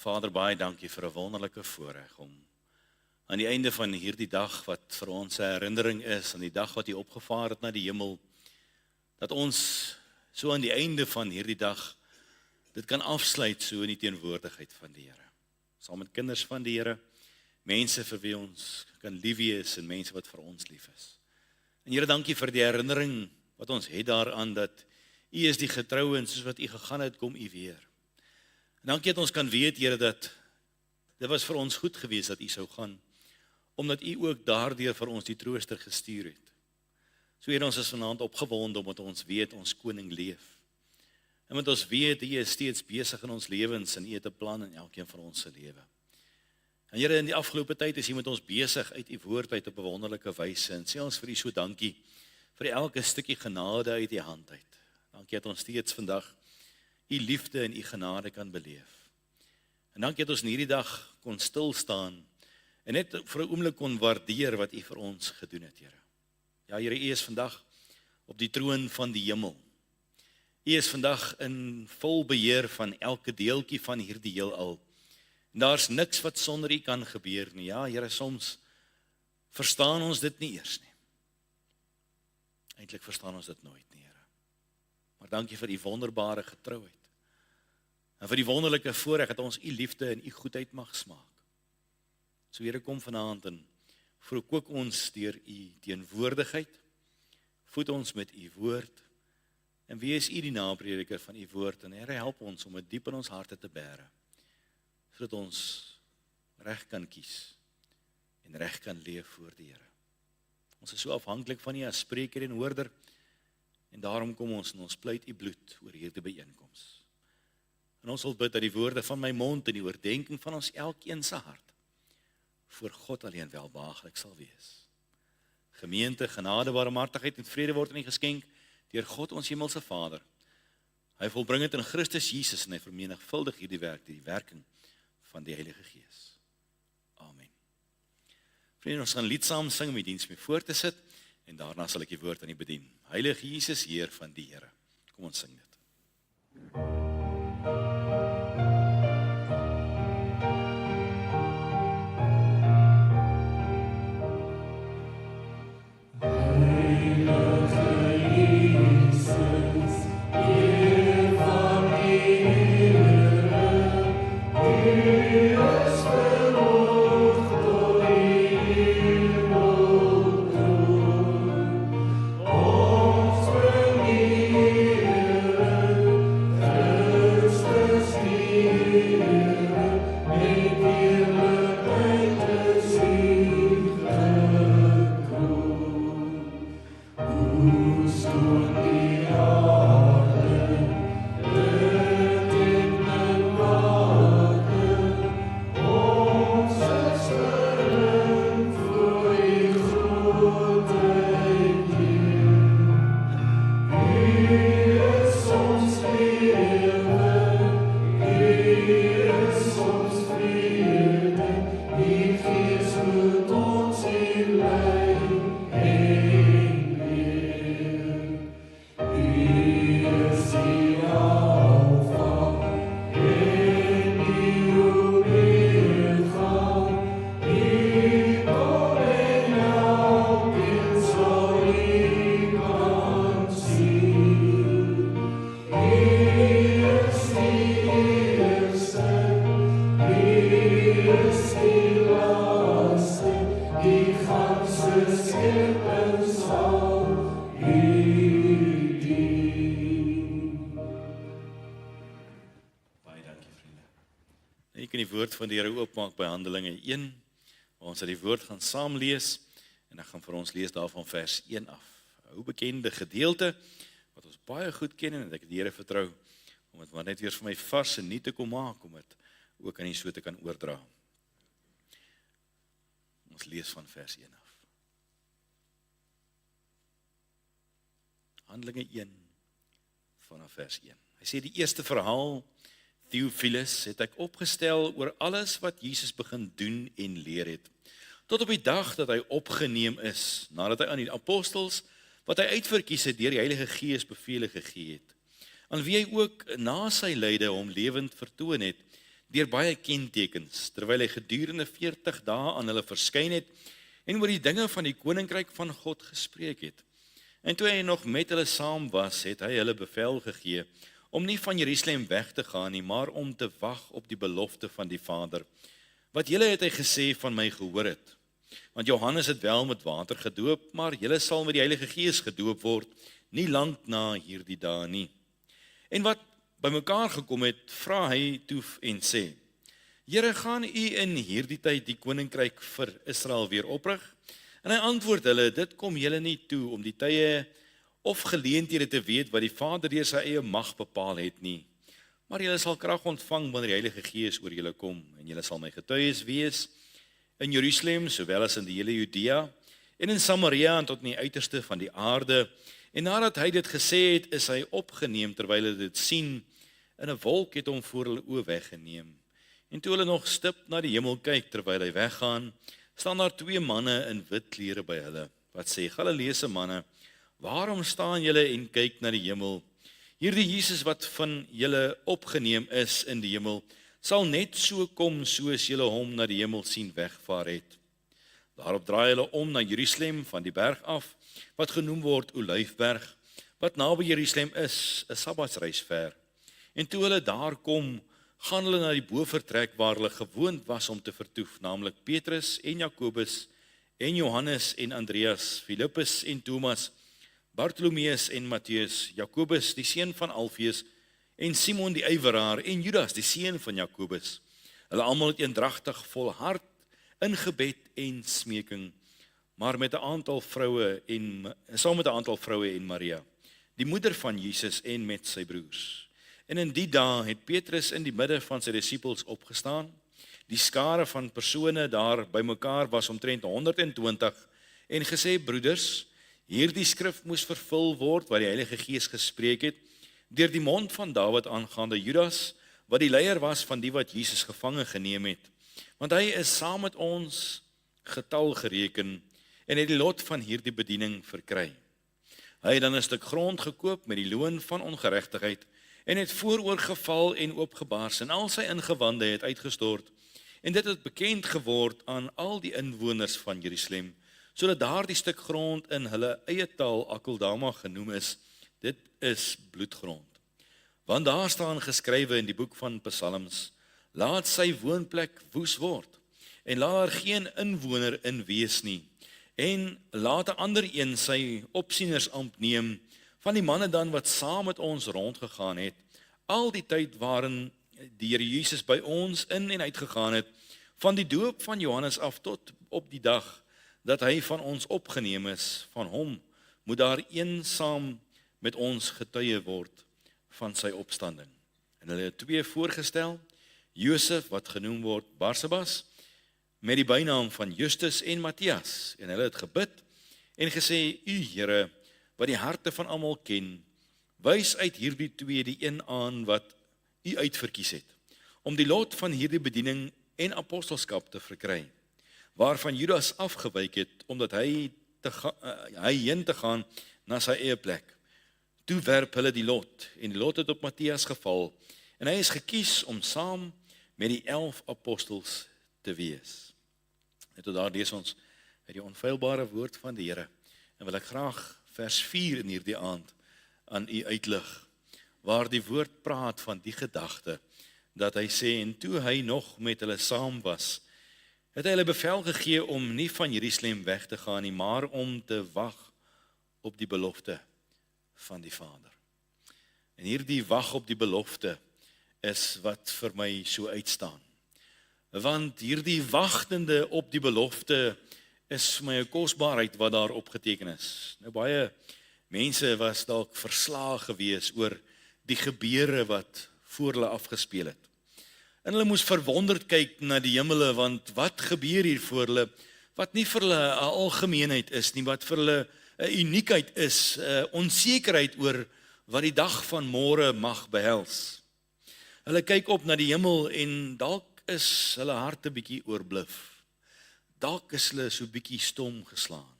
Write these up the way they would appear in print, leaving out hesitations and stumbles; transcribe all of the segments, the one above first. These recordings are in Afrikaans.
Vader, baie dankie vir 'n wonderlike voorreg om aan die einde van hierdie dag wat vir ons 'n herinnering is, aan die dag wat U opgevaar het na die hemel, dat ons so aan die einde van hierdie dag dit kan afsluit so in die teenwoordigheid van die Here. Saam met kinders van die Here, mense vir wie ons kan lief wees en mense wat vir ons lief is. En Here, dankie vir die herinnering wat ons het daaraan dat U is die getroue en soos wat U gegaan het, kom U weer. En dankie dat ons kan weet, Here, dat dit was vir ons goed geweest dat U sou gaan, omdat U ook daardeur vir ons die trooster gestuur het. So Here, ons is vanaand opgewonde omdat ons weet ons koning leef. En omdat ons weet U is steeds besig in ons lewens en U het 'n plan in elkeen van ons se lewe. En Here, in die afgelope tyd is U met ons besig uit U woord uit op 'n wonderlike wyse en sê ons vir U so dankie vir elke stukkie genade uit U hand uit. Dankie dat ons steeds vandag U liefde en U genade kan beleef. En dankie dat ons in hierdie dag kon stil staan en net vir 'n oomblik kon waardeer wat U vir ons gedoen het, Here. Ja, Here, U is vandag op die troon van die hemel. U is vandag in vol beheer van elke deeltjie van hierdie heelal. En daar's niks wat sonder U kan gebeur nie. Ja, Here, soms verstaan ons dit nie eers nie. Eintlik verstaan ons dit nooit nie, Here. Maar dankie vir U wonderbare getrouheid. En vir die wonderlike voorreg dat ons U liefde en U goedheid mag smaak. So Here, kom vanaand en verkoop ons deur U teenwoordigheid. Voed ons met U woord. En wees U die naprediker van U woord. En Here, help ons om dit diep in ons harte te bære. Sodat ons reg kan kies en reg kan leef voor die Here. Ons is so afhanklik van U as spreker en hoorder. En daarom kom ons en ons pleit U bloed oor hierdie byeenkoms. En ons wil bid dat die woorde van my mond en die oordeenking van ons elkeen se hart voor God alleen welbehaaglik sal wees. Gemeente, genade, barmhartigheid en vrede word aan U geskenk deur God ons hemelse Vader. Hy volbring dit in Christus Jesus en hy vermenigvuldig hierdie werk, die werking van die Heilige Gees. Amen. Vriende, ons gaan lied saam sing om die diens mee voor te sit en daarna sal ek die woord aan U bedien. Heilige Jesus, Heer van die Here. Kom ons sing dit. Van die Here oopmaak by Handelinge 1, waar ons uit die woord gaan saam lees, en ek gaan vir ons lees daarvan vers 1 af. 'n Ou bekende gedeelte, wat ons baie goed ken, en ek die Here vertrou, om dit maar net weer vir my vars en nuut te kom maak, om dit ook aan U so te kan oordra. Ons lees van vers 1 af. Handelinge 1, vanaf vers 1. Hy sê die eerste verhaal, Theophilus, het ek opgestel oor alles wat Jesus begin doen en leer het, tot op die dag dat hy opgeneem is, nadat hy aan die apostels, wat hy uitverkies het deur die Heilige Gees bevele gegee het, aan wie hy ook na sy lyde hom lewend vertoon het, deur baie kentekens, terwyl hy gedurende 40 dae aan hulle verskyn het en oor die dinge van die koninkryk van God gespreek het. En toe hy nog met hulle saam was, het hy hulle bevel gegee om nie van Jerusalem weg te gaan nie, maar om te wag op die belofte van die Vader. Wat julle het hy gesê van my gehoor het. Want Johannes het wel met water gedoop, maar julle sal met die Heilige Gees gedoop word, nie lank na hierdie dae nie. En wat bymekaar gekom het, vra hy toe en sê: Here, gaan u in hierdie tyd die koninkryk vir Israel weer oprig? En hy antwoord hulle: Dit kom julle nie toe om die tye of geleenthede te weet wat die Vader deur sy eie mag bepaal het nie. Maar julle sal krag ontvang wanneer die Heilige Gees oor julle kom, en julle sal my getuies wees in Jerusalem, sowel as in die hele Judea, en in Samaria en tot in die uiterste van die aarde. En nadat hy dit gesê het, is hy opgeneem terwyl hulle dit sien, en 'n wolk het hom voor hulle oë weggeneem. En toe hulle nog stip na die hemel kyk terwyl hy weggaan, staan daar 2 manne in wit klere by hulle, wat sê: Galileese manne, waarom staan julle en kyk na die hemel? Hierdie Jesus wat van julle opgeneem is in die hemel, sal net so kom soos julle hom na die hemel sien wegvaar het. Daarop draai hulle om na Jerusalem van die berg af, wat genoem word Olyfberg, wat naby Jerusalem is, 'n Sabbatsreis ver. En toe hulle daar kom, gaan hulle na die bovertrek waar hulle gewoond was om te vertoef, naamlik Petrus en Jakobus en Johannes en Andreas, Filippus en Thomas, Bartolomeus en Matteus, Jakobus die seun van Alfeus en Simon die ywerraar en Judas die seun van Jakobus. Hulle almal het eendragtig volhard in gebed en smeking, maar met 'n aantal vroue saam met 'n aantal vroue en Maria, die moeder van Jesus en met sy broers. En in die dae het Petrus in die midde van sy disippels opgestaan. Die skare van persone daar bymekaar was omtrent 120 en gesê: Broeders, hierdie skrif moes vervul word wat die Heilige Gees gespreek het deur die mond van Dawid aangaande Judas, wat die leier was van die wat Jesus gevange geneem het. Want hy is saam met ons getal gereken en het die lot van hierdie bediening verkry. Hy het dan 'n stuk grond gekoop met die loon van ongeregtigheid en het vooroor geval en oopgebars en al sy ingewande het uitgestort. En dit het bekend geword aan al die inwoners van Jerusalem, sodat daardie stuk grond in hulle eie taal Akeldama genoem is. Dit is bloedgrond. Want daar staan geskrywe in die boek van Psalms: Laat sy woonplek woes word en laat daar geen inwoner in wees nie. En laat 'n ander een sy opsienersampt neem van die manne dan wat saam met ons rondgegaan het, al die tyd waarin die Here Jesus by ons in en uitgegaan het, van die doop van Johannes af tot op die dag dat hy van ons opgeneem is. Van hom moet daar eensaam met ons getuie word van sy opstanding. En hulle het 2 voorgestel: Josef, wat genoem word Barsabas, met die bynaam van Justus, en Matthias. En hulle het gebid en gesê: U Here, wat die harte van almal ken, wys uit hierdie 2 die een aan wat u uitverkies het, om die lot van hierdie bediening en apostelskap te verkry, waarvan Judas afgewyk het, omdat hy heen te gaan na sy eie plek. Toe werp hulle die lot, en die lot het op Matthias geval, en hy is gekies om saam met die 11 apostels te wees. En tot daar lees ons uit die onfeilbare woord van die Here, en wil ek graag vers 4 in hierdie aand aan u uitlig, waar die woord praat van die gedagte, dat hy sê: En toe hy nog met hulle saam was, het hy hulle bevel gegee om nie van Jerusalem weg te gaan nie, maar om te wag op die belofte van die Vader. En hierdie wag op die belofte is wat vir my so uitstaan. Want hierdie wagtende op die belofte is vir my 'n kosbaarheid wat daar opgeteken is. Nou baie mense was dalk verslae gewees oor die gebeure wat voor hulle afgespeel het. En hulle moes verwonderd kyk na die hemele, want wat gebeur hier voor hulle, wat nie vir hulle 'n algemeenheid is nie, wat vir hulle 'n uniekheid is, 'n onsekerheid oor wat die dag van môre mag behels. Hulle kyk op na die hemel en dalk is hulle harte bietjie oorbluf. Dalk is hulle so bietjie stom geslaan.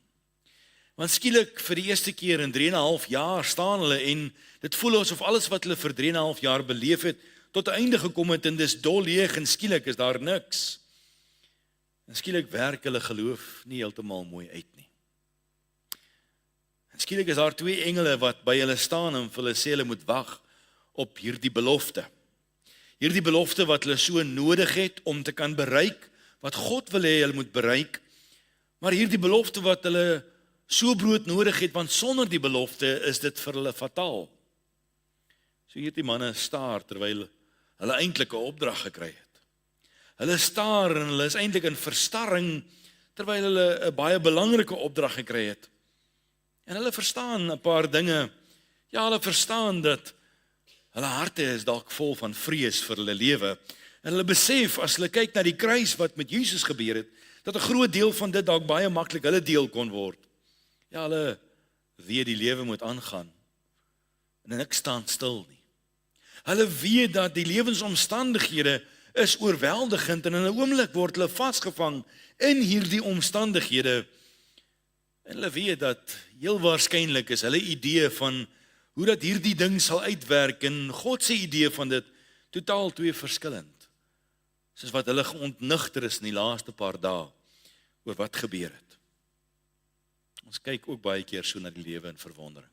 Want skielik vir die eerste keer in 3,5 jaar staan hulle en dit voel asof alles wat hulle vir 3,5 jaar beleef het tot 'n einde gekom het en dis dol leeg en skielik is daar niks. En skielik werk hulle geloof nie heeltemal mooi uit nie. En skielik is daar 2 engele wat by hulle staan en vir hulle sê hulle moet wag op hierdie belofte. Hierdie belofte wat hulle so nodig het om te kan bereik wat God wil hê hulle moet bereik, maar hierdie belofte wat hulle so brood nodig het, want sonder die belofte is dit vir hulle fataal. So hierdie manne staar terwyl hulle eintlik 'n opdrag gekry het. Hulle staar en hulle is eintlik in verstarring terwyl hulle 'n baie belangrike opdrag gekry het. En hulle verstaan 'n paar dinge. Ja, hulle verstaan dat hulle harte is dalk vol van vrees vir hulle lewe. En hulle besef as hulle kyk na die kruis wat met Jesus gebeur het, dat 'n groot deel van dit dalk baie maklik hulle deel kon word. Ja, hulle weet die lewe moet aangaan. En niks staan stil nie. Hulle weet dat die lewensomstandighede is oorweldigend en in 'n oomblik word hulle vasgevang in hierdie omstandighede. En hulle weet dat heel waarskynlik is hulle idee van hoe dat hierdie ding sal uitwerk en God se idee van dit totaal 2 verskillend. Soos wat hulle geontnigter is in die laaste paar dae oor wat gebeur het. Ons kyk ook baie keer so na die lewe in verwondering.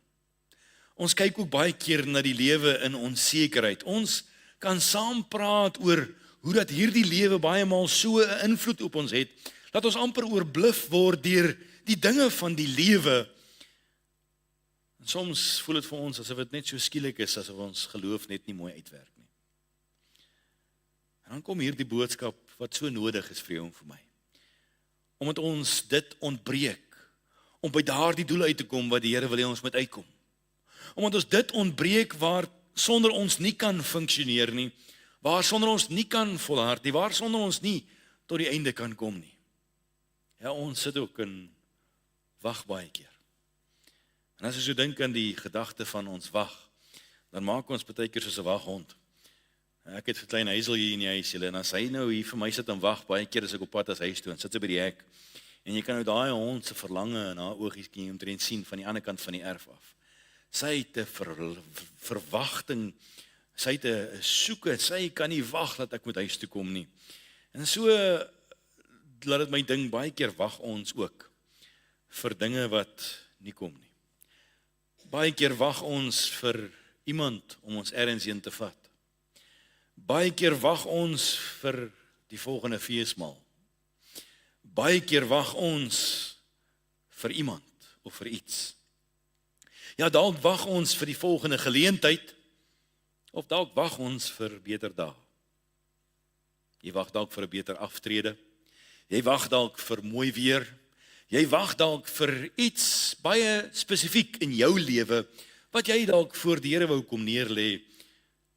Ons kyk ook baie keer na die lewe in onsekerheid. Ons kan saam praat oor hoe dat hierdie lewe baie maal so 'n invloed op ons het, dat ons amper oorbluf word deur die dinge van die lewe. En soms voel dit vir ons asof dit net so skielik is, asof ons geloof net nie mooi uitwerk nie. En dan kom hierdie boodskap wat so nodig is vir jou en vir my. Omdat ons dit ontbreek, om by daardie doel uit te kom wat die Here wil hê ons moet uitkom. Omdat ons dit ontbreek waar sonder ons nie kan funksioneer nie, waar sonder ons nie kan volhard nie, waar sonder ons nie tot die einde kan kom nie. Ja, ons sit ook in wag baie keer. En as jy so dink aan die gedagte van ons wag, dan maak ons baie keer soos 'n waghond. Ek het 'n klein huisel hier in die huis, en as hy nou hier vir my sit en wag, baie keer as ek op pad as huis toe, en sit sy by die hek, en jy kan nou daai hond se verlange en haar oogies kan jy omtrent sien van die ander kant van die erf af. Sy het 'n verwagting, sy het 'n soeke, sy kan nie wag dat ek moet huis toe kom nie. En so laat dit my ding, baie keer wag ons ook vir dinge wat nie kom nie. Baie keer wag ons vir iemand om ons ergens heen te vat. Baie keer wag ons vir die volgende feesmaal. Baie keer wag ons vir iemand of vir iets. Ja, dalk wag ons vir die volgende geleentheid, of dalk wag ons vir beter dae. Jy wag dalk vir 'n beter aftrede. Jy wag dalk vir mooi weer. Jy wag dalk vir iets baie spesifiek in jou lewe wat jy dalk voor die Here wou kom neerlê.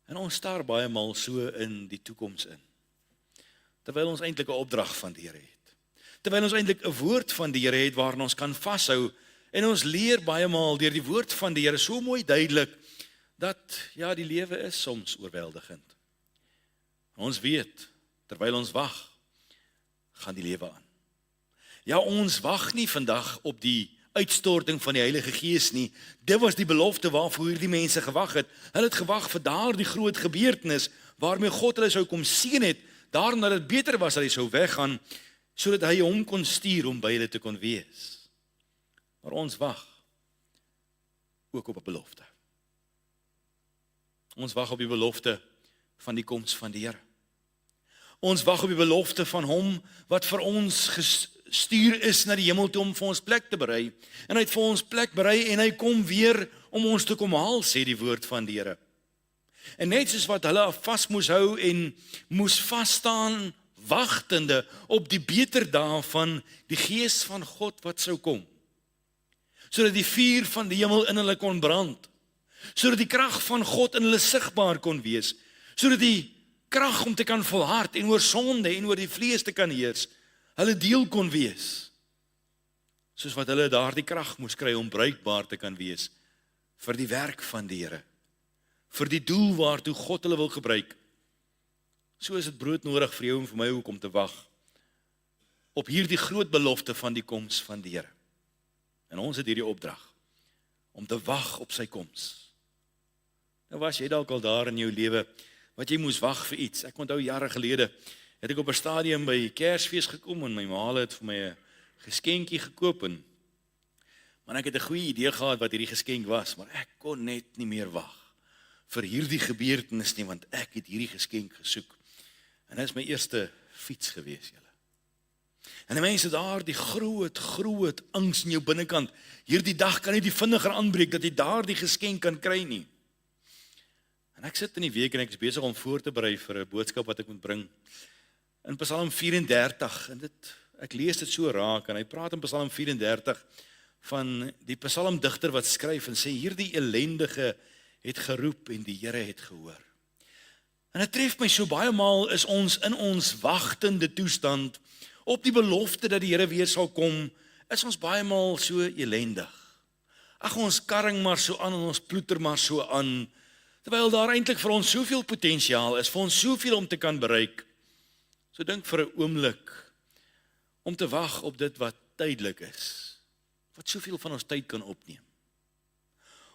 En ons staar baie maal so in die toekoms in. Terwyl ons eintlik 'n opdrag van die Here het. Terwyl ons eintlik 'n woord van die Here het waarna ons kan vashou. En ons leer baie maal deur die woord van die Here so mooi duidelik dat ja, die lewe is soms oorweldigend. Ons weet, terwyl ons wag, gaan die lewe aan. Ja, ons wag nie vandag op die uitstorting van die Heilige Gees nie. Dit was die belofte waarvoor hierdie mense gewag het. Hulle het gewag vir daardie groot gebeurtenis waarmee God hulle sou kom seën het, daarom dat dit beter was dat hy sou weggaan, sodat hy hom kon stuur om by hulle te kon wees. Maar ons wag ook op 'n belofte. Ons wag op die belofte van die koms van die Here. Ons wag op die belofte van hom wat vir ons gestuur is na die hemel toe om vir ons plek te berei. En hy het vir ons plek berei en hy kom weer om ons te kom haal, sê die woord van die Here. En net soos wat hulle vas moes hou en moes vas staan wagtende op die beter dae van die Gees van God wat sou kom, sodat die vuur van die hemel in hulle kon brand, sodat die krag van God in hulle sigbaar kon wees, sodat die krag om te kan volhard en oor sonde en oor die vlees te kan heers, hulle deel kon wees, soos wat hulle daardie krag moes kry om bruikbaar te kan wees vir die werk van die Here, vir die doel waartoe God hulle wil gebruik. So is dit broodnodig vir jou en vir my ook om te wag op hierdie groot belofte van die koms van die Here. En ons het hierdie opdrag om te wag op sy koms. Nou was jy dalk al daar in jou lewe wat jy moes wag vir iets. Ek onthou jare gelede het ek op 'n stadium by Kersfees gekom en my ma het vir my 'n geskenkie gekoop maar ek het 'n goeie idee gehad wat hierdie geskenk was, maar ek kon net nie meer wag vir hierdie gebeurtenis nie, want ek het hierdie geskenk gesoek. En dit is my eerste fiets gewees, julle. En die mense daar, die groot angs in jou binnekant. Hierdie dag kan nie die vinniger aanbreek dat jy daar die geskenk kan kry nie. En ek sit in die week en ek is besig om voor te berei vir 'n boodskap wat ek moet bring. In Psalm 34, en ek lees dit so raak, en hy praat in Psalm 34 van die psalmdigter wat skryf en sê, hierdie ellendige het geroep en die Here het gehoor. En dit tref my so baie maal is ons in ons wagtende toestand op die belofte dat die Here weer sal kom, is ons baie maal so elendig. Ag, ons karring maar so aan en ons ploeter maar so aan, terwyl daar eintlik vir ons soveel potensiaal is, vir ons soveel om te kan bereik. So dink vir 'n oomblik om te wag op dit wat tydelik is, wat soveel van ons tyd kan opneem.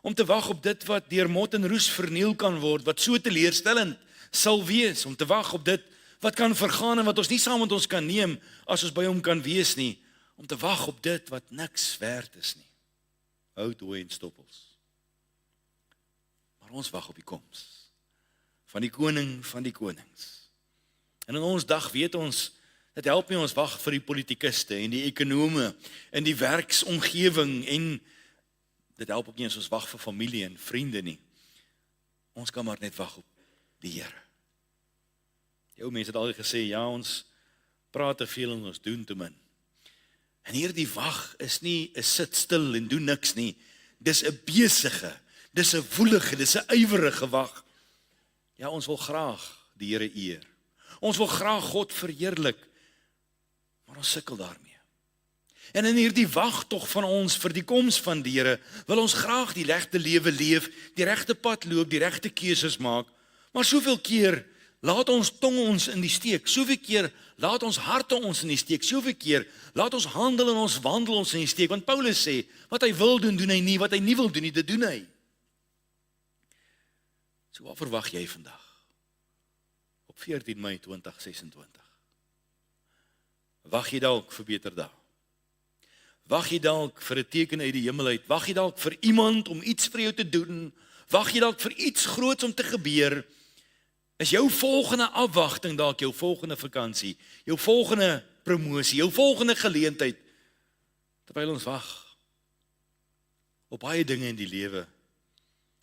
Om te wag op dit wat deur mot en roes verniel kan word, wat so teleurstellend sal wees, om te wag op dit wat kan vergaan en wat ons nie saam met ons kan neem as ons by hom kan wees nie, om te wag op dit wat niks werd is nie. Hout, hooi en stoppels. Maar ons wag op die koms van die koning van die konings. En in ons dag weet ons, dit help nie ons wag vir die politikuste en die ekonome en die werksomgewing en dit help ook nie as ons wag vir familie en vriende nie. Ons kan maar net wag op die Here. Die ou mense het altyd gesê, ja, ons praat te veel en ons doen te min. En hierdie wag is nie 'n sit stil en doen niks nie. Dis 'n besige, dis 'n woelige, dis 'n ywerige wag. Ja, ons wil graag die Here eer. Ons wil graag God verheerlik, maar ons sukkel daarmee. En in hierdie wagtog van ons vir die koms van die Here, wil ons graag die regte lewe leef, die regte pad loop, die regte keuses maak, maar soveel keer laat ons tong ons in die steek, soveel keer laat ons harte ons in die steek, soveel keer laat ons handel en ons wandel ons in die steek, want Paulus sê, wat hy wil doen, doen hy nie, wat hy nie wil doen nie, dit doen hy. So wat verwag jy vandag? Op 14 Mei 2026. Wag jy dalk vir beter dae? Wag jy dalk vir 'n teken uit die hemel uit? Wag jy dalk vir iemand om iets vir jou te doen? Wag jy dalk vir iets groots om te gebeur? Is jou volgende afwagting dalk jou volgende vakansie, jou volgende promosie, jou volgende geleentheid? Terwyl ons wag op baie dinge in die lewe,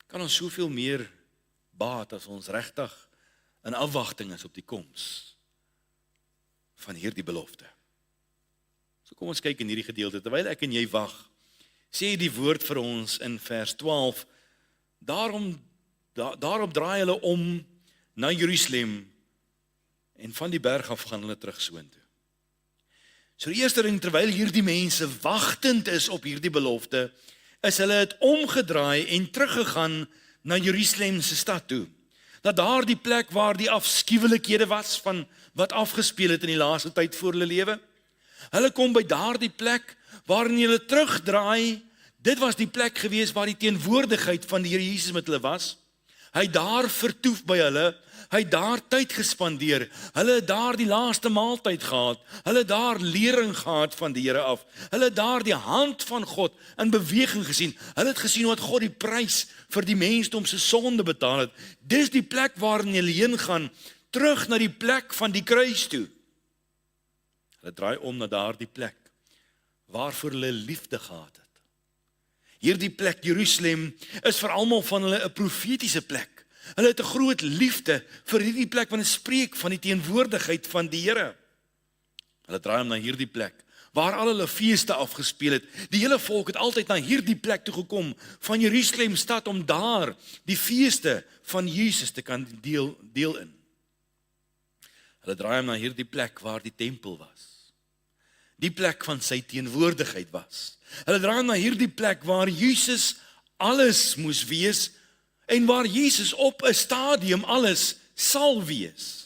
kan ons soveel meer baat as ons regtig in afwagting is op die koms van hierdie belofte. So kom ons kyk in hierdie gedeelte, terwyl ek en jy wag, sê die woord vir ons in vers 12, daarop draai hulle om na Jerusalem en van die berg af gaan hulle terug soontoe. So die eerste ding, terwyl hierdie mense wagtend is op hierdie belofte, is hulle het omgedraai en teruggegaan na Jerusalem se stad toe. Dat daar die plek waar die afskuwelikhede was van wat afgespeel het in die laaste tyd voor hulle lewe. Hulle kom by daardie plek waarin hulle terugdraai. Dit was die plek gewees waar die teenwoordigheid van die Here Jesus met hulle was. Hy daar vertoef by hulle, hy daar tyd gespandeer, hulle daar die laaste maaltyd gehad, hulle daar lering gehad van die Here af, hulle daar die hand van God in beweging gesien, hulle het gesien wat God die prys vir die mensdom se sonde betaal het. Dis die plek waarin hulle heen gaan, terug na die plek van die kruis toe. Hulle draai om na daardie plek, waarvoor hulle liefde gehad het. Hierdie plek, Jerusalem, is vir almal van hulle 'n profetiese plek. Hulle het 'n groot liefde vir hierdie plek, want dit spreek van die teenwoordigheid van die Here. Hulle draai om na hierdie plek, waar al hulle feeste afgespeel het. Die hele volk het altyd na hierdie plek toe gekom, van Jerusalem stad, om daar die feeste van Jesus te kan deel in. Hulle draai om na hierdie plek waar die tempel was. Die plek van sy teenwoordigheid was. Hulle draai na hierdie plek waar Jesus alles moes wees en waar Jesus op 'n stadium alles sal wees.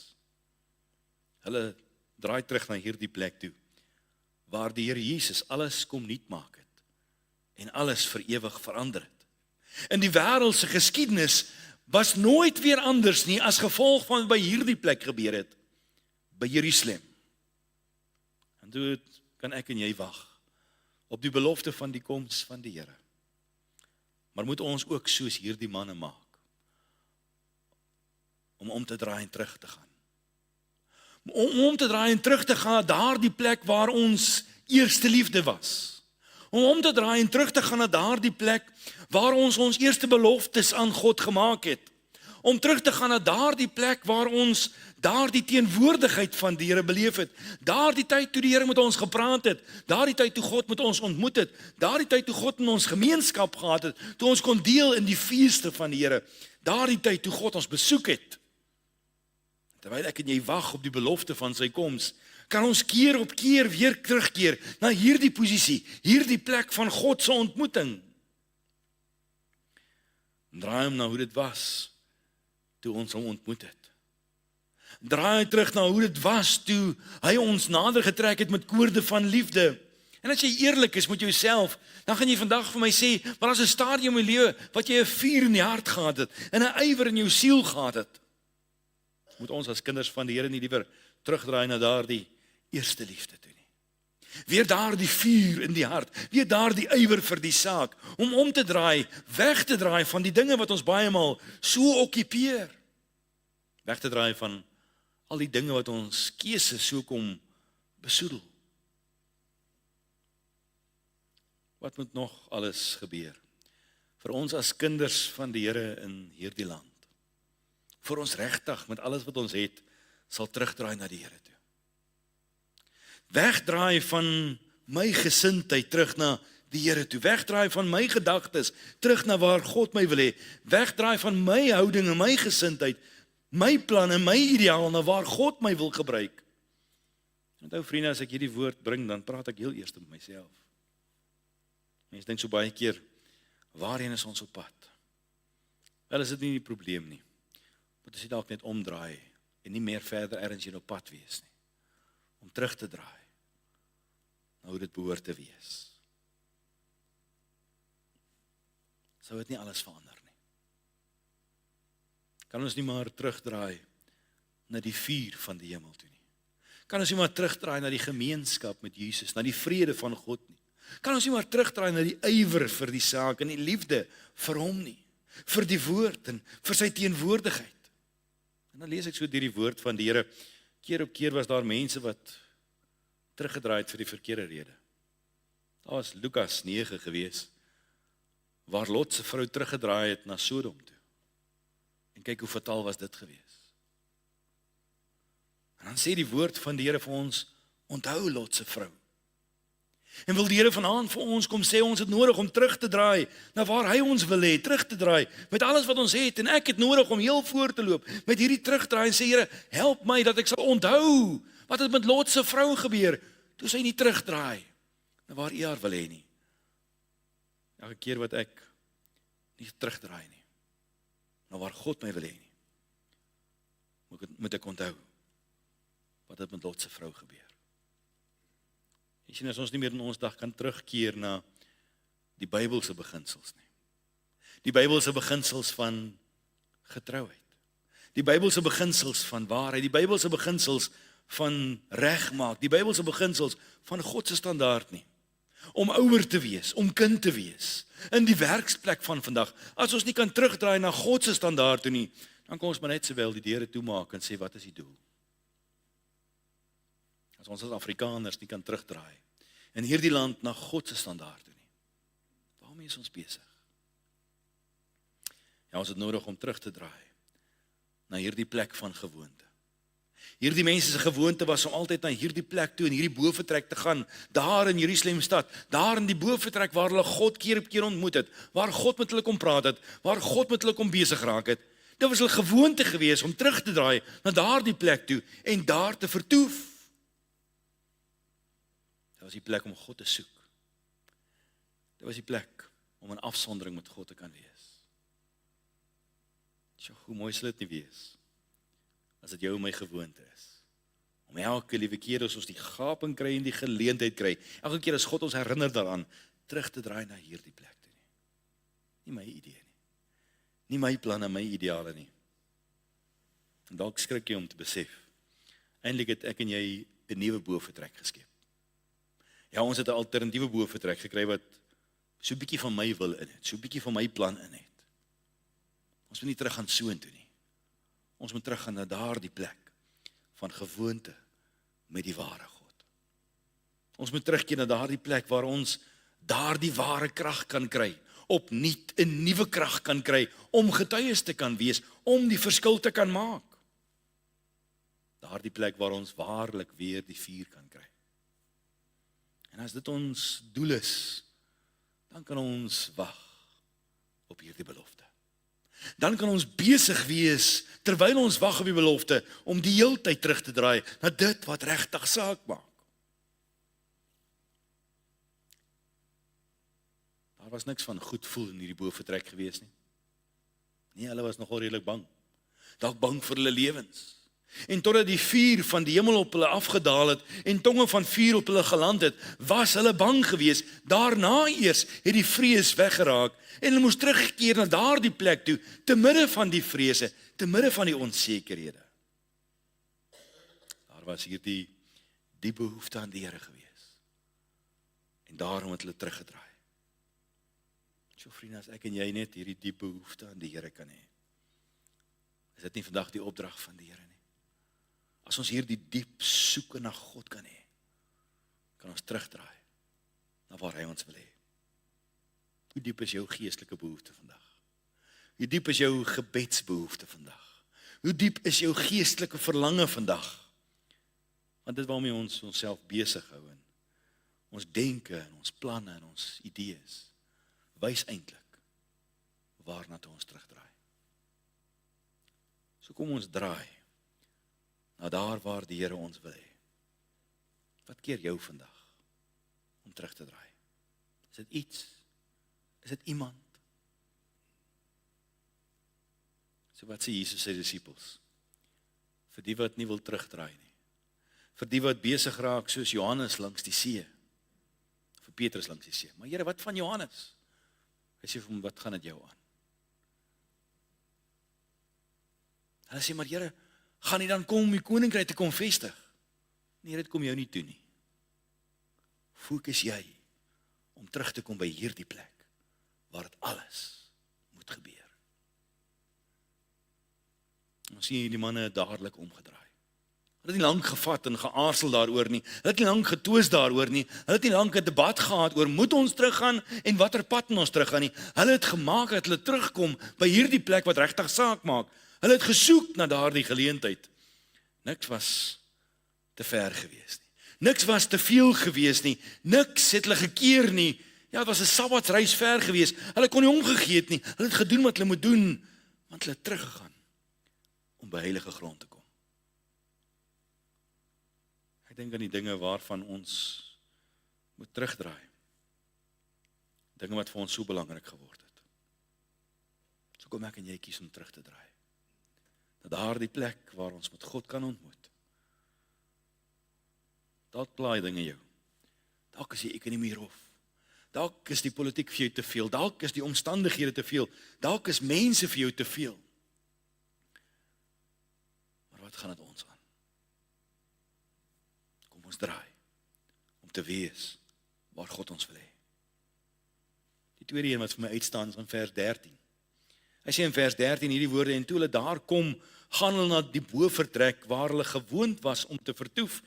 Hulle draai terug na hierdie plek toe waar die Here Jesus alles kom nuut maak het en alles vir ewig verander het. In die wêreld se geskiedenis was nooit weer anders nie as gevolg van wat by hierdie plek gebeur het, by Jerusalem. En toe kan ek en jy wag op die belofte van die koms van die Here. Maar moet ons ook soos hierdie manne maak, om te draai en terug te gaan. Om te draai en terug te gaan, daardie plek waar ons eerste liefde was. Om te draai en terug te gaan na daardie plek waar ons eerste beloftes aan God gemaak het. Om terug te gaan na daardie plek waar ons daardie teenwoordigheid van die Here beleef het. Daardie tyd toe die Here met ons gepraat het. Daardie tyd toe God met ons ontmoet het. Daardie tyd toe God in ons gemeenskap gehad het. Toe ons kon deel in die feeste van die Here. Daardie tyd toe God ons besoek het. Terwyl ek en jy wag op die belofte van sy koms, kan ons keer op keer weer terugkeer na hierdie posisie, hierdie plek van God se ontmoeting. Draai hom na hoe dit was toe ons hom ontmoet het. Draai terug na hoe dit was toe hy ons nader getrek het met koorde van liefde. En as jy eerlik is met jouself, dan gaan jy vandag vir my sê, maar as 'n stadium in jou lewe wat jy 'n vuur in die hart gehad het en 'n ywer in jou siel gehad het, moet ons as kinders van die Here nie liewer terugdraai na daardie eerste liefde toe nie. Weer daardie vuur in die hart, weer daardie ywer vir die saak, om te draai, weg te draai van die dinge wat ons baie maal so okkupeer. Weg te draai van al die dinge wat ons keuse so kom besoedel. Wat moet nog alles gebeur vir ons as kinders van die Here in hierdie land? Vir ons regtig met alles wat ons het, sal terugdraai na die Here toe. Wegdraai van my gesindheid terug na die Here toe. Wegdraai van my gedagtes terug na waar God my wil hê. Wegdraai van my houding en my gesindheid, my planne, my ideaal na waar God my wil gebruik. Onthou vriende, as ek hierdie woord bring, dan praat ek heel eers met myself. Mense dink so baie keer, waarheen is ons op pad? Wel, is dit nie die probleem nie. Want as jy dalk net omdraai en nie meer verder ergens hier op pad wees nie. Om terug te draai na hoe dit behoort te wees. Sou dit nie alles verander nie. Kan ons nie maar terugdraai na die vuur van die hemel toe nie. Kan ons nie maar terugdraai na die gemeenskap met Jesus, na die vrede van God nie. Kan ons nie maar terugdraai na die ywer vir die saak en die liefde vir hom nie, vir die woord en vir sy teenwoordigheid. En dan lees ek so deur die woord van die Here, keer op keer was daar mense wat teruggedraai het vir die verkeerde rede. Daar was Lukas 9 gewees, waar Lot se vrou teruggedraai het na Sodom toe. En kyk hoe fataal was dit gewees. En dan sê die woord van die Here vir ons, onthou Lot se vrou. En wil die Here vanaand vir ons kom sê, ons het nodig om terug te draai na waar hy ons wil hê, terug te draai met alles wat ons het. En ek het nodig om heel voor te loop met hierdie terugdraai en sê, Here, help my dat ek sal onthou wat het met Lot se vrou gebeur, toe sy nie terugdraai na waar U haar wil hê nie. Elke keer wat ek nie terugdraai nie, na waar God my wil hê nie, moet ek onthou wat het met Lot se vrou gebeur. Jy sien, as ons nie meer in ons dag kan terugkeer na die Bybelse beginsels nie. Die Bybelse beginsels van getrouheid. Die Bybelse beginsels van waarheid. Die Bybelse beginsels van regmaak. Die Bybelse beginsels van God se standaard nie. Om ouer te wees, om kind te wees. In die werksplek van vandag. As ons nie kan terugdraai na God se standaard toe nie, dan kan ons maar net sowel die deure toemaak en sê, wat is die doel? As ons as Afrikaners nie kan terugdraai in hierdie land na God se standaard toe nie, waarmee is ons besig? Ja, ons het nodig om terug te draai na hierdie plek van gewoonte. Hierdie mense se gewoonte was om altyd na hierdie plek toe, in hierdie boefretrek te gaan, daar in Jerusalem stad, daar in die boefretrek waar hulle God keer op keer ontmoet het, waar God met hulle kom praat het, waar God met hulle kom besig raak het. Dit was hulle gewoonte gewees om terug te draai na daardie plek toe en daar te vertoef. Dit was die plek om God te soek. Dit was die plek om in afsondering met God te kan wees. Tjoh, hoe mooi sal dit nie wees, as dit jou en my gewoonte is, om elke liewe keer as ons die gaping kry en die geleentheid kry, elke keer as God ons herinner daaraan, terug te draai na hierdie plek toe nie. Nie my idee nie. Nie my planne, my ideale nie. En dalk skrik jy om te besef, eintlik het ek en jy 'n nuwe boefretrek geskep. Ja, ons het 'n alternatiewe boefretrek gekry wat so 'n bietjie van my wil in het, so 'n bietjie van my plan in het. Ons moet nie terug gaan soontoe nie. Ons moet terug gaan na daardie plek van gewoonte met die ware God. Ons moet terugkeer na daardie plek waar ons daardie ware krag kan kry, opnuut 'n nuwe krag kan kry, om getuies te kan wees, om die verskil te kan maak. Daardie plek waar ons waarlik weer die vuur kan kry. En as dit ons doel is, dan kan ons wag op hierdie belofte. Dan kan ons besig wees, terwyl ons wag op die belofte, om die heeltyd terug te draai na dit wat regtig saak maak. Daar was niks van goed voel in hierdie boefretrek gewees nie. Nee, hulle was nogal redelik bang. Dalk bang vir hulle lewens. En totdat die vuur van die hemel op hulle afgedaal het en tonge van vuur op hulle geland het, was hulle bang geweest. Daarna eers het die vrees weggeraak en hulle moes terugkeer na daardie plek toe, te midde van die vrese, te midde van die onsekerhede. Daar was hierdie die behoefte aan die Here geweest. En daarom het hulle teruggedraai. So vriende, as ek en jy net hierdie diep behoefte aan die Here kan hê, is dit nie vandag die opdrag van die Here nie. As ons hierdie diep soeke na God kan hê, kan ons terugdraai na waar hy ons wil hê. Hoe diep is jou geestelike behoefte vandag? Hoe diep is jou gebedsbehoefte vandag? Hoe diep is jou geestelike verlange vandag? Want dit waarmee ons onsself besig hou in ons denke en ons planne en ons idees, wys eintlik waarna toe ons terugdraai. So kom ons draai na daar waar die Here ons wil hê. Wat keer jou vandag om terug te draai? Is dit iets? Is dit iemand? So wat sê Jesus sy disippels? Vir die wat nie wil terugdraai nie. Vir die wat besig raak soos Johannes langs die see. Vir Petrus langs die see. Maar Here, wat van Johannes? Hy sê vir hom, wat gaan dit jou aan? Hulle sê, maar Here, gaan nie dan kom om die koninkryk te kom vestig? Nee, dit kom jou nie toe nie. Fokus jy om terug te kom by hierdie plek, waar dit alles moet gebeur. Ons sien hierdie manne dadelik omgedraai. Hulle het nie lank gevat en geaarsel daaroor nie. Hulle het nie lank getwis daaroor nie. Hulle het nie lank 'n debat gehad oor moet ons teruggaan en watter pad moet ons teruggaan nie. Hulle het gemaak dat hulle terugkom by hierdie plek wat regtig saak maak. Hulle het gesoek na daardie geleentheid. Niks was te ver gewees nie. Niks was te veel gewees nie. Niks het hulle gekeer nie. Ja, dit was 'n sabbatsreis ver gewees. Hulle kon nie omgegee het nie. Hulle het gedoen wat hulle moet doen, want hulle het teruggegaan om by heilige grond te kom. Ek dink aan die dinge waarvan ons moet terugdraai. Dinge wat vir ons so belangrik geword het. So kom ek en jy kies om terug te draai. Na daardie plek waar ons met God kan ontmoet. Dalk plaai dinge jou. Dalk is die ekonomie rof. Dalk is die politiek vir jou te veel. Dalk is die omstandighede te veel. Dalk is mense vir jou te veel. Maar wat gaan dit ons aan? Kom ons draai om te wees waar God ons wil hê. Die tweede een wat vir my uitstaan is in vers 13. Hy sê in vers 13 hierdie woorde, en toe hulle daar kom, gaan hulle na die boefretrek waar hulle gewoond was om te vertoef.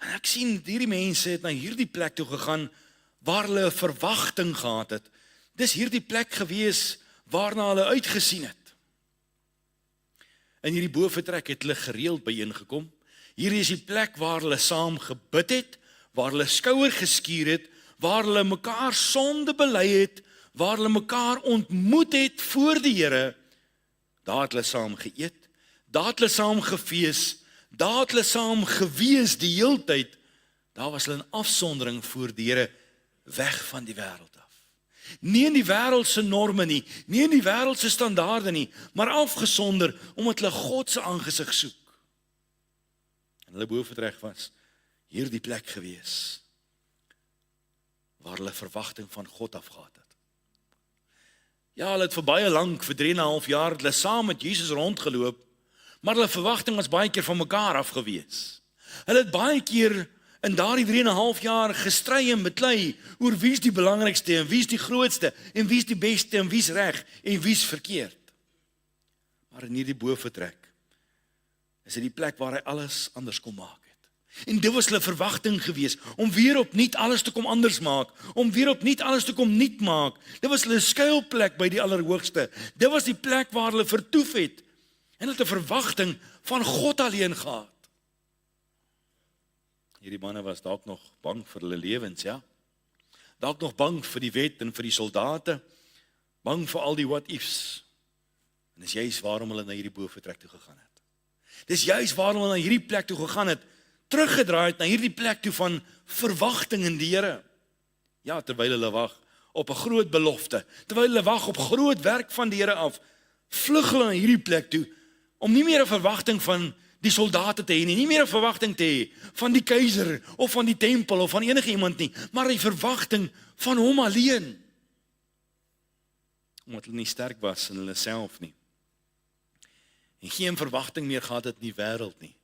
En ek sien hierdie mense het na hierdie plek toe gegaan waar hulle 'n verwagting gehad het. Dis hierdie plek gewees waarna hulle uitgesien het. In hierdie boefretrek het hulle gereeld byeengekom. Hierdie is die plek waar hulle saam gebid het, waar hulle skouer geskuur het, waar hulle mekaar sonde bely het, waar hulle mekaar ontmoet het voor die Here. Daar het hulle saam geëet, daar het hulle saam gefees, daar het hulle saam gewees die heeltyd. Daar was hulle in afsondering voor die Here, weg van die wêreld af. Nie in die wêreld se norme nie, nie in die wêreld se standaarde nie, maar afgesonder omdat hulle God se aangesig soek. En hulle boefretrek was hierdie plek gewees waar hulle verwagting van God afgehad het. Ja, hulle het vir baie lank, vir 3,5 jaar, het hulle saam met Jesus rondgeloop, maar hulle verwagting was baie keer van mekaar af gewees. Hulle het baie keer in daardie 3,5 jaar gestry en beklei oor wie's die belangrikste en wie's die grootste en wie's die beste en wie's reg en wie's verkeerd. Maar in hierdie bofortrek is dit die plek waar hy alles anders kom maak het. En dit was hulle verwagting gewees, om weer opnuut alles te kom anders maak, om weer opnuut alles te kom nuut maak. Dit was hulle skuilplek by die Allerhoogste. Dit was die plek waar hulle vertoef het. En hulle het 'n verwagting van God alleen gehad. Hierdie manne was dalk nog bang vir hulle lewens, ja. Dalk nog bang vir die wet en vir die soldate, bang vir al die what-ifs. En dis juist waarom hulle na hierdie bofortrek toe gegaan het. Dis juist waarom hulle na hierdie plek toe gegaan het, teruggedraai het na hierdie plek toe van verwagting in die Here. Ja, terwyl hulle wag op 'n groot belofte, terwyl hulle wag op groot werk van die Here af, vlug hulle na hierdie plek toe, om nie meer 'n verwagting van die soldate te hê nie meer 'n verwagting te hê van die keiser, of van die tempel, of van enige iemand nie, maar 'n verwagting van hom alleen. Omdat hulle nie sterk was in hulle self nie, en geen verwagting meer gehad het in die wêreld nie,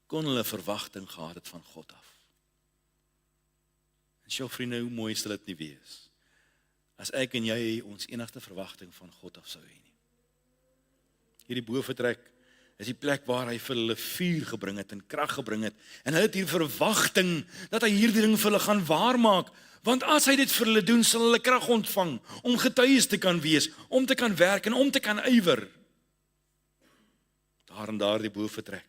kon hulle verwagting gehad het van God af. En so vriende, hoe mooi sal dit nie wees, as ek en jy ons enigste verwagting van God af sou hê nie. Hierdie bofortrek is die plek waar hy vir hulle vuur gebring het en krag gebring het, en hulle het hier verwagting dat hy hierdie ding vir hulle gaan waarmaak, want as hy dit vir hulle doen, sal hulle krag ontvang om getuies te kan wees, om te kan werk en om te kan ywer. Daar in daardie bofortrek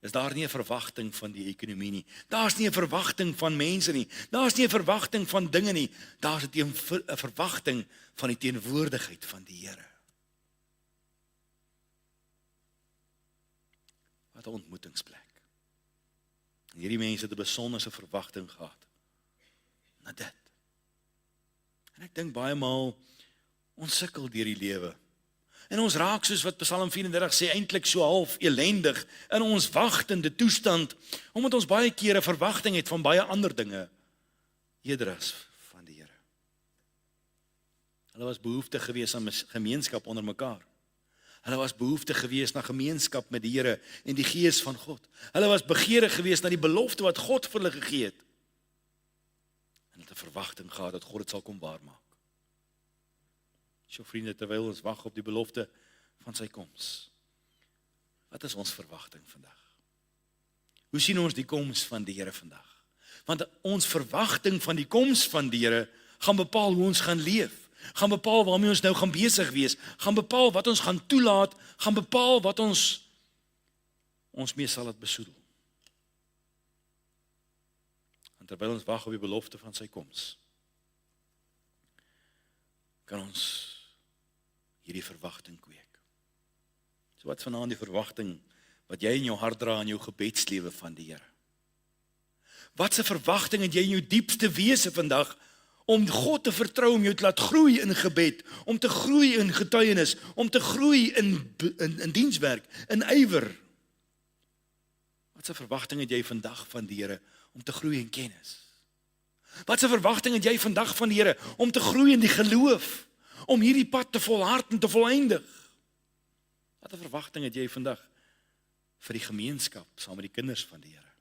is daar nie 'n verwagting van die ekonomie nie. Daar's nie 'n verwagting van mense nie. Daar's nie 'n verwagting van dinge nie. Daar's 'n verwagting van die teenwoordigheid van die Here. Wat 'n ontmoetingsplek. En hierdie mense het 'n besonderse verwagting gehad na dit. En ek dink baie maal ons sukkel deur die lewe. En ons raak, soos wat Psalm 34 sê, eintlik so half elendig in ons wagtende toestand, omdat ons baie keer 'n verwagting het van baie ander dinge eerder as van die Here. Hulle was behoeftig geweest aan gemeenskap onder mekaar. Hulle was behoeftig geweest na gemeenskap met die Here en die Gees van God. Hulle was begeerig geweest na die belofte wat God vir hulle gegee het. En het 'n verwagting gehad dat God dit sal kom waarmaak. So vriende, terwyl ons wag op die belofte van sy koms, wat is ons verwagting vandag? Hoe sien ons die koms van die Here vandag? Want ons verwagting van die koms van die Here gaan bepaal hoe ons gaan leef, gaan bepaal waarmee ons nou gaan besig wees, gaan bepaal wat ons gaan toelaat, gaan bepaal wat ons mee sal laat besoedel. En terwyl ons wag op die belofte van sy koms, kan ons hierdie verwagting kweek. So wat vanaand die verwagting wat jy in jou hart dra in jou gebedslewe van die Here? Wat 'n verwagting het jy in jou diepste wese vandag om God te vertrou, om jou te laat groei in gebed, om te groei in getuienis, om te groei in dienswerk, in ywer? Wat 'n verwagting het jy vandag van die Here om te groei in kennis? Wat 'n verwagting het jy vandag van die Here om te groei in die geloof, om hierdie pad te volhard en te volëindig? Wat 'n verwagting het jy vandag vir die gemeenskap saam met die kinders van die Here?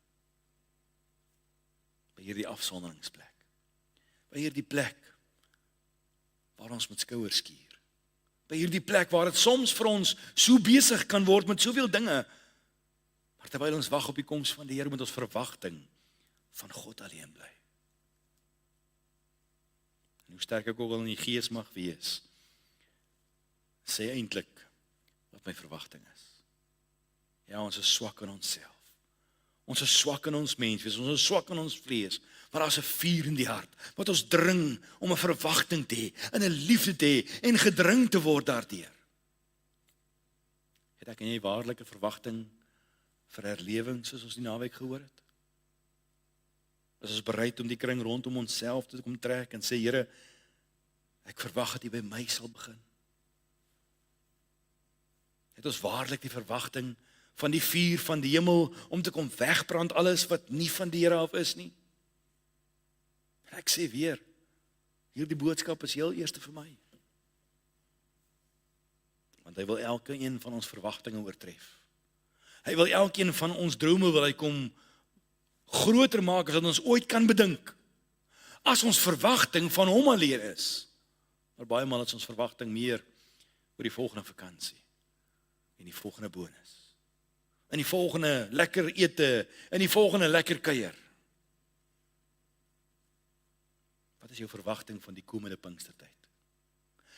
By hierdie afsonderingsplek, by hierdie plek waar ons met skouers skuur, by hierdie plek waar dit soms vir ons so besig kan word met soveel dinge, maar terwyl ons wag op die koms van die Here, moet ons verwagting van God alleen bly. En hoe sterk ek ook al in die gees mag wees, sê eintlik wat my verwagting is. Ja, ons is swak in onsself. Ons is swak in ons menswees, ons is swak in ons vlees, maar daar is 'n vuur in die hart, wat ons dring om 'n verwagting te hê, en 'n liefde te hê, en gedring te word daardeur. Het ek en jy waarlike verwagting vir herlewing, soos ons die naweek gehoor het? Is ons bereid om die kring rondom onsself te kom trek en sê, Here, ek verwag dat U by my sal begin? Het ons waarlik die verwagting van die vuur van die hemel om te kom wegbrand alles wat nie van die Here af is nie? En ek sê weer, hierdie boodskap is heel eerste vir my. Want hy wil elkeen van ons verwagtinge oortref. Hy wil elkeen van ons drome wil hy kom groter maak as wat ons ooit kan bedink. As ons verwagting van hom alleen is. Maar baie maal is ons verwagting meer oor die volgende vakansie en die volgende bonus. In die volgende lekker ete, in die volgende lekker kuier. Wat is jou verwagting van die komende Pinkstertyd?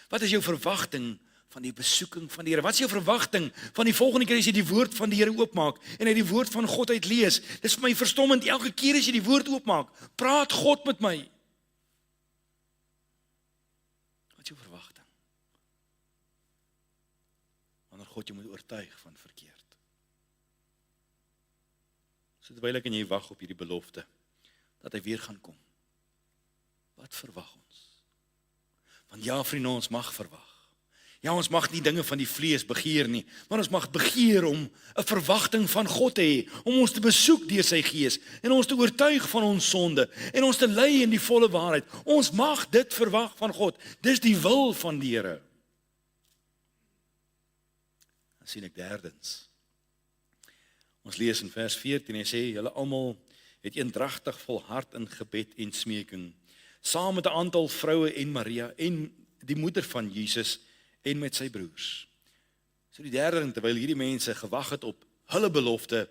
Wat is jou verwagting van die besoeking van die Here? Wat is jou verwagting van die volgende keer as jy die woord van die Here oopmaak en hy die woord van God uitlees? Dis vir my verstommend, elke keer as jy die woord oopmaak, praat God met my. Wat is jou verwagting? Wanneer God jou moet oortuig van verkeerd. So terwyl ek en jy wag op hierdie belofte, dat hy weer gaan kom. Wat verwag ons? Want ja, vriende, ons mag verwag. Ja, ons mag nie dinge van die vlees begeer nie, maar ons mag begeer om 'n verwagting van God te hê, om ons te besoek deur sy Gees en ons te oortuig van ons sonde en ons te lei in die volle waarheid. Ons mag dit verwag van God. Dis die wil van die Here. Dan sien ek derdens. Ons lees in vers 14, hy sê, julle almal het eendragtig volhard in gebed en smeking, saam met 'n aantal vroue en Maria en die moeder van Jesus en met sy broers. So die derde ding, terwyl hierdie mense gewag het op hulle belofte,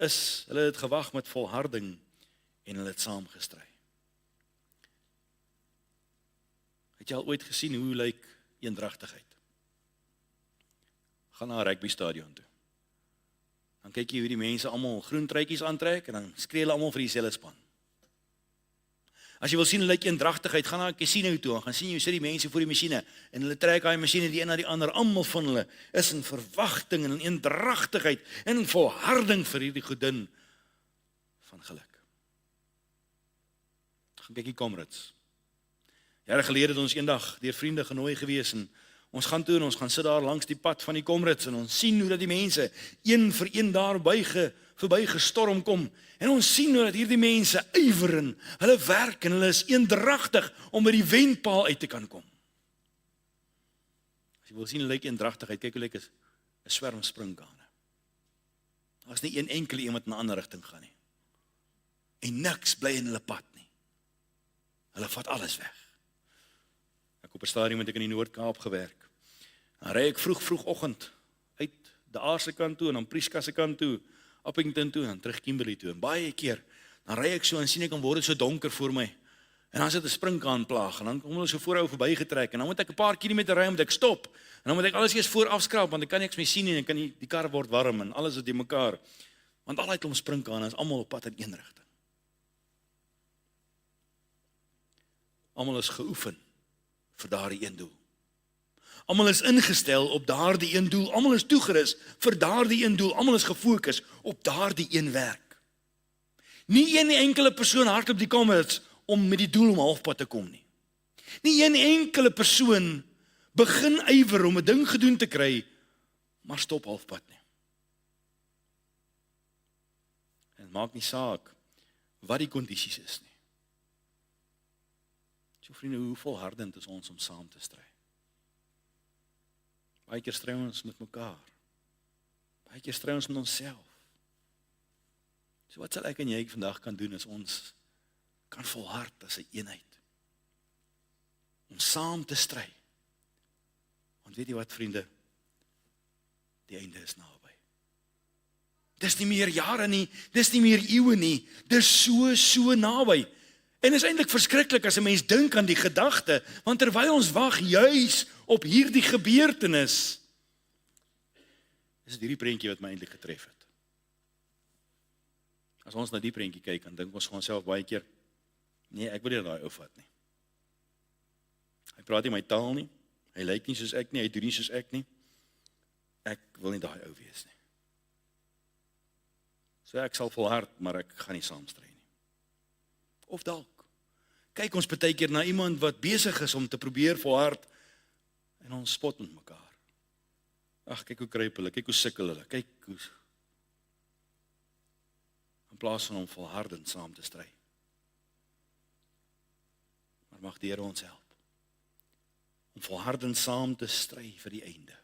is hulle het gewag met volharding en hulle het saam gestry. Het jy al ooit gesien hoe lyk eendragtigheid? Gaan na 'n rugbystadion toe. Dan kyk jy hoe die mense almal groen truitjies aantrek en dan skree hulle almal vir dieselfde span. As jy wil sien hoe lyk eendragtigheid, gaan na 'n casino toe en gaan sien jy hoe sit die mense voor die masjiene en hulle trek daai masjiene die een na die ander. Almal van hulle is in verwagting en in eendragtigheid en in volharding vir hierdie godin van geluk. Gaan kyk die Comrades. Jare gelede het ons eendag deur vriende genooi gewees en ons gaan toe en ons gaan sit daar langs die pad van die Comrades en ons sien hoe dat die mense een vir een daar verby gestorm kom en ons sien hoe dat hierdie mense ywer in hulle werk en hulle is eendragtig om by die wenpaal uit te kan kom. As jy wil sien hoe lyk eendragtigheid, kyk hoe lyk 'n swerm sprinkane. Daar is nie een enkele een wat in 'n ander rigting gaan nie. En niks bly in hulle pad nie. Hulle vat alles weg. Op 'n stadium het ek in die Noord-Kaap gewerk. Dan ry ek vroegoggend uit die Aarse kant toe en dan Prieska se kant toe, Appington toe en dan terug Kimberley toe. En baie keer dan ry ek so en sien ek dan word dit so donker voor my. En dan sit 'n sprinkaan plaag en dan kom hulle so voorhou verbygetrek en dan moet ek 'n paar kilometer ry om ek stop. En dan moet ek alles eers voor afskraap want ek kan niks meer sien en ek kan die kar word warm en alles is die mekaar. Want al het hom sprinkaan is almal op pad in een rigting. Almal is geoefen vir daardie een doel. Almal is ingestel op daardie een doel. Almal is toegerus vir daardie een doel. Almal is gefokus op daardie een werk. Nie een enkele persoon hardloop die Comrades om met die doel om halfpad te kom nie. Nie een enkele persoon begin ywer om 'n ding gedoen te kry, maar stop halfpad nie. En het maak nie saak wat die kondisies is nie. So vriende, hoe volhardend is ons om saam te stry? Baie keer stry ons met mekaar. Baie keer stry ons met onsself. So wat sal ek en jy vandag kan doen as ons kan volhard as 'n eenheid? Om saam te stry. Want weet jy wat vriende? Die einde is naby. Dis nie meer jare nie, dis nie meer eeue nie, dis so naby. En is eintlik verskriklik as 'n mens dink aan die gedagte, want terwyl ons wag juis op hierdie gebeurtenis, is dit hierdie prentjie wat my eintlik getref het. As ons na die prentjie kyk, dan dink ons vir onsself baie keer, nee, ek wil nie daai ou vat nie. Hy praat nie my taal nie, hy lyk nie soos ek nie, hy doen nie soos ek nie. Ek wil nie daai ou wees nie. So ek sal volhard, maar ek gaan nie saamstry nie. Of dalk kyk ons baie keer na iemand wat besig is om te probeer volhard en ons spot met mekaar. Ag, kyk hoe kruip hulle, kyk hoe sukkel hulle, kyk hoe in plaas van om volhardend saam te stry. Maar mag die Here ons help om volhardend saam te stry vir die einde.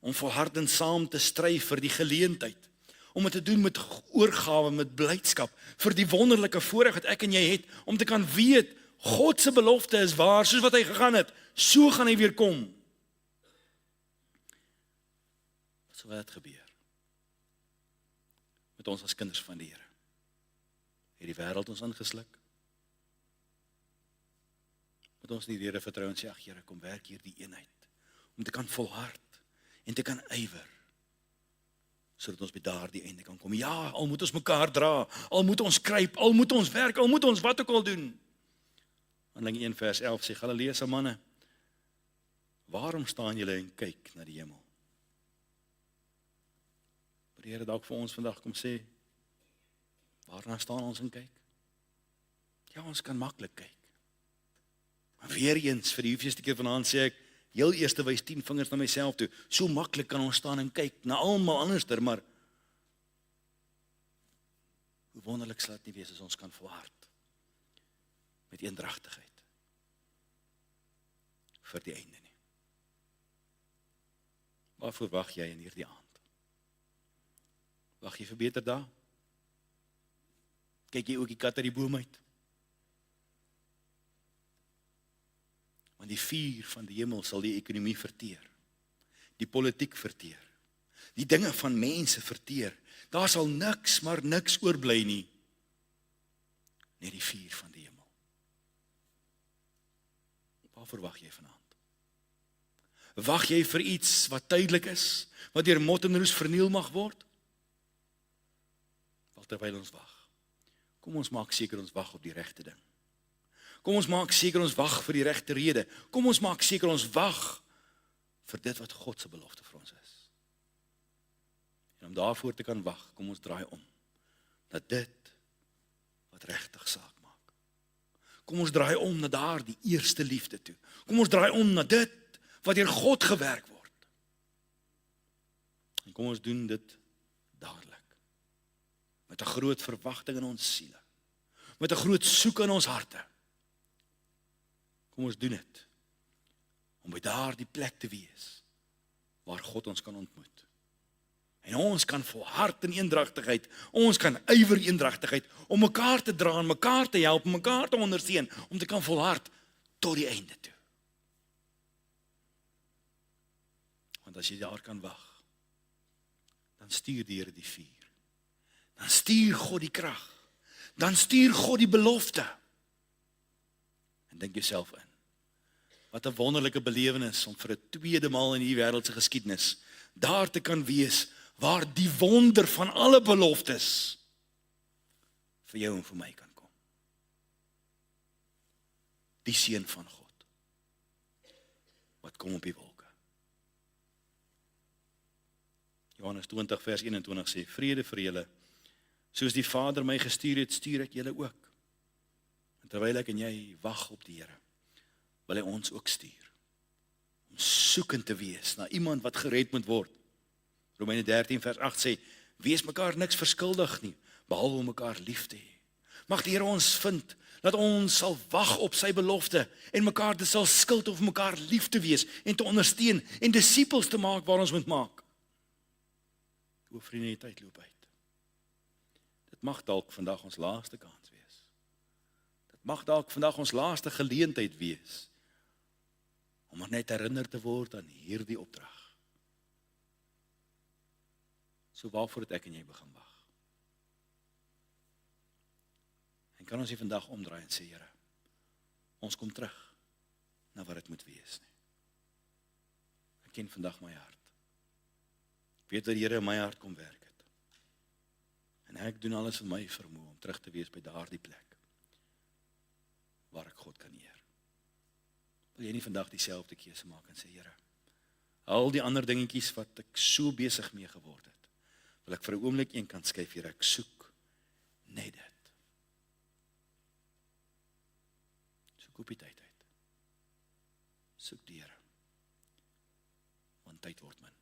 om volhardend saam te stry vir die geleentheid, om dit te doen met oorgawe, met blydskap, vir die wonderlike voorreg wat ek en jy het, om te kan weet, God se belofte is waar, soos wat hy gegaan het, so gaan hy weer kom. So wat het gebeur met ons as kinders van die Here? Het die wêreld ons ingesluk? Moet ons nie die Here vertrou en sê, ag Here, kom werk hier die eenheid, om te kan volhard en te kan ywer, sodat ons by daardie einde kan kom. Ja, al moet ons mekaar dra, al moet ons kruip, al moet ons werk, al moet ons wat ook al doen. Handelinge 1 vers 11 sê, Galileese manne, waarom staan julle en kyk na die hemel? Maar die Here dalk vir ons vandag kom sê, waarna staan ons en kyk? Ja, ons kan maklik kyk. Maar weer eens, vir die hoeveelste keer vanaand sê ek, heel eerste wys 10 vingers na myself toe. So maklik kan ons staan en kyk na almal anderster, maar hoe wonderlik sal dit nie wees as ons kan volhard met eendragtigheid vir die einde nie. Waarvoor wag jy in hierdie aand? Wag jy vir beter dae? Kyk jy ook die kat uit die boom uit? Want die vuur van die hemel sal die ekonomie verteer, die politiek verteer, die dinge van mense verteer. Daar sal niks, maar niks oorbly nie, net die vuur van die hemel. Waarvoor wag jy vanaand? Wag jy vir iets wat tydelik is, wat deur mot en roes verniel mag word? Wel, terwyl ons wag, kom ons maak seker ons wag op die regte ding. Kom ons maak seker ons wag vir die regte rede. Kom ons maak seker ons wag vir dit wat God se belofte vir ons is. En om daarvoor te kan wag, kom ons draai om na dit wat regtig saak maak. Kom ons draai om na daardie eerste liefde toe. Kom ons draai om na dit wat deur God gewerk word. En kom ons doen dit dadelik. Met 'n groot verwagting in ons siele. Met 'n groot soek in ons harte. Kom ons doen dit, om by daardie plek te wees, waar God ons kan ontmoet. En ons kan volhard in eendragtigheid, ons kan ywer in eendragtigheid, om mekaar te dra en mekaar te help, om mekaar te ondersteun, om te kan volhard tot die einde toe. Want as jy daar kan wag, dan stuur die Here die vuur. Dan stuur God die krag. Dan stuur God die belofte. En dink jouself in. Wat 'n wonderlike belewenis om vir 'n tweede maal in hierdie wêreldse geskiedenis daar te kan wees waar die wonder van alle beloftes vir jou en vir my kan kom. Die seun van God wat kom op die wolke. Johannes 20 vers 21 sê, vrede vir julle, soos die Vader my gestuur het, stuur ek julle ook. En terwyl ek en jy wag op die Here, wil hy ons ook stuur, om soekend te wees na iemand wat gered moet word. Romeine 13 vers 8 sê, wees mekaar niks verskuldig nie, behalwe om mekaar lief te hê. Mag die Here ons vind, dat ons sal wag op sy belofte, en mekaar dit sal skuld om mekaar lief te wees, en te ondersteun, en disippels te maak waar ons moet maak. O vriende, die tyd loop uit. Dit mag dalk vandag ons laaste kans wees. Dit mag dalk vandag ons laaste geleentheid wees, om net herinner te word aan hierdie opdrag. So waarvoor het ek en jy begin wag? En kan ons hier vandag omdraai en sê, Here, ons kom terug na wat dit moet wees nie. Ek ken vandag my hart. Ek weet dat die Here in my hart kom werk het. En ek doen alles in my vermoë om terug te wees by daardie plek waar ek God kan eer. Wil jy nie vandag dieselfde keuse maak en sê, Here, al die ander dingetjies wat ek so besig mee geword het, wil ek vir 'n oomblik eenkant skuif, Here, ek soek net dit. Soek op die tyd uit. Soek die Here. Want tyd word min.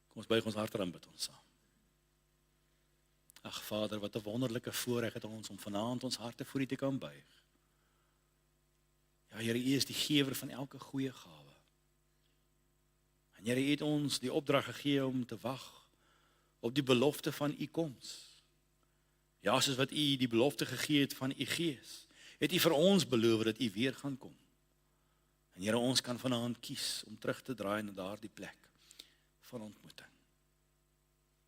Kom ons buig ons harte en bid ons saam. Ag Vader, wat 'n wonderlike voorreg het ons om vanaand ons harte voor U te kan buig. Ja, Here, U is die gewer van elke goeie gawe. En Here, U het ons die opdrag gegee om te wag op die belofte van U koms. Ja, soos wat U die belofte gegee het van U Gees, het U vir ons beloof dat U weer gaan kom. En Here, ons kan vanaand kies om terug te draai na daardie plek van ontmoeting.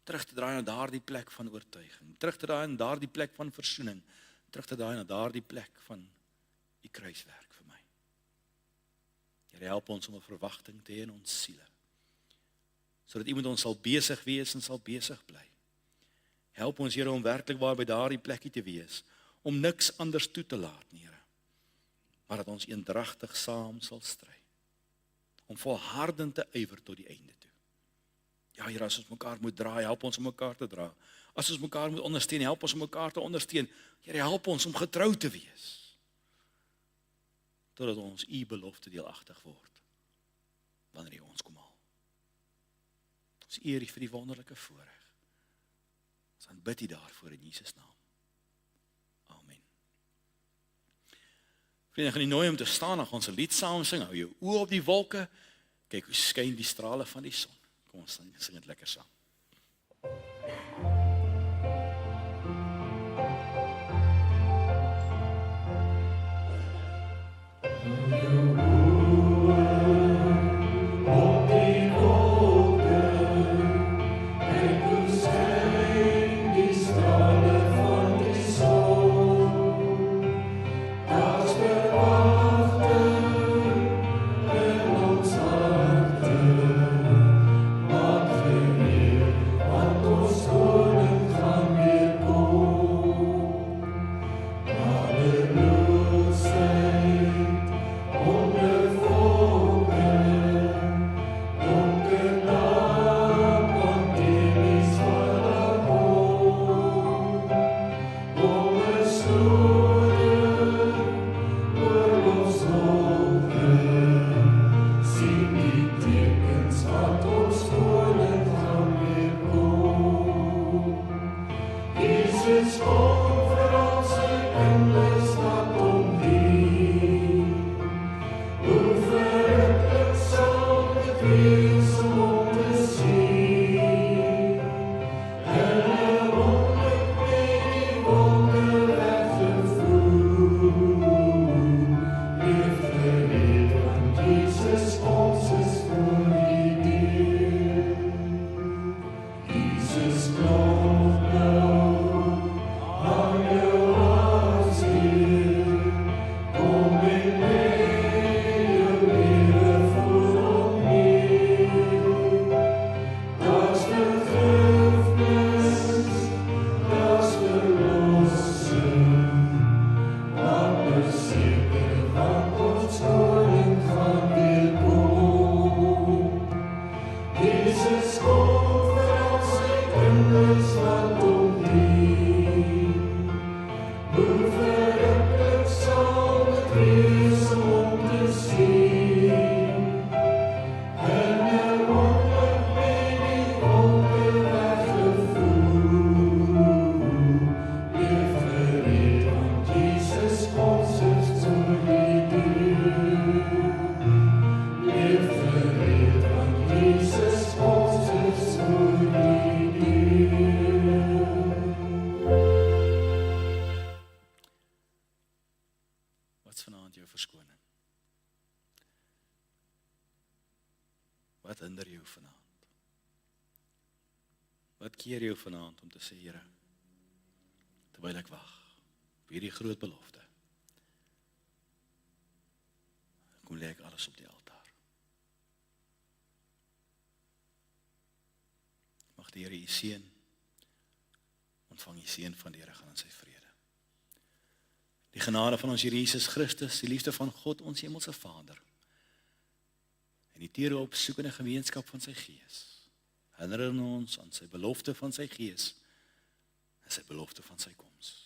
Terug te draai na daardie plek van oortuiging. Terug te draai na daardie plek van versoening. Terug te draai na daardie plek van U kruiswerk vir my. Here, help ons om 'n verwagting te hê in ons siele, sodat U met ons sal besig wees en sal besig bly. Help ons, Here, om werklik waar by daardie plekkie te wees, om niks anders toe te laat, Here, maar dat ons eendragtig saam sal stry, om volhardend te ywer tot die einde toe. Ja, Here, as ons mekaar moet dra, help ons om mekaar te dra. As ons mekaar moet ondersteun, help ons om mekaar te ondersteun. Here, help ons om getrou te wees, totdat ons U belofte deelagtig word, wanneer U ons kom haal. Ons eer U vir die wonderlike voorreg. Ons aanbid U daarvoor in Jesus naam. Amen. Vriende, ek gaan U nooi om te staan, dan gaan ons 'n lied saam sing. Hou jou oë op die wolke, kyk hoe skyn die strale van die son. Kom ons sing dit lekker saam. Wat hinder jou vanaand? Wat keer jou vanaand om te sê, Here, terwyl ek wag op hierdie groot belofte, kom lê ek alles op die altaar. Mag die Here u seën, ontvang die seën van die Here, gaan in sy vrede. Die genade van ons Here Jesus Christus, die liefde van God, ons hemelse Vader, en die teere opsoekende gemeenskap van sy Gees, herinner ons aan sy belofte van sy Gees, en sy belofte van sy koms.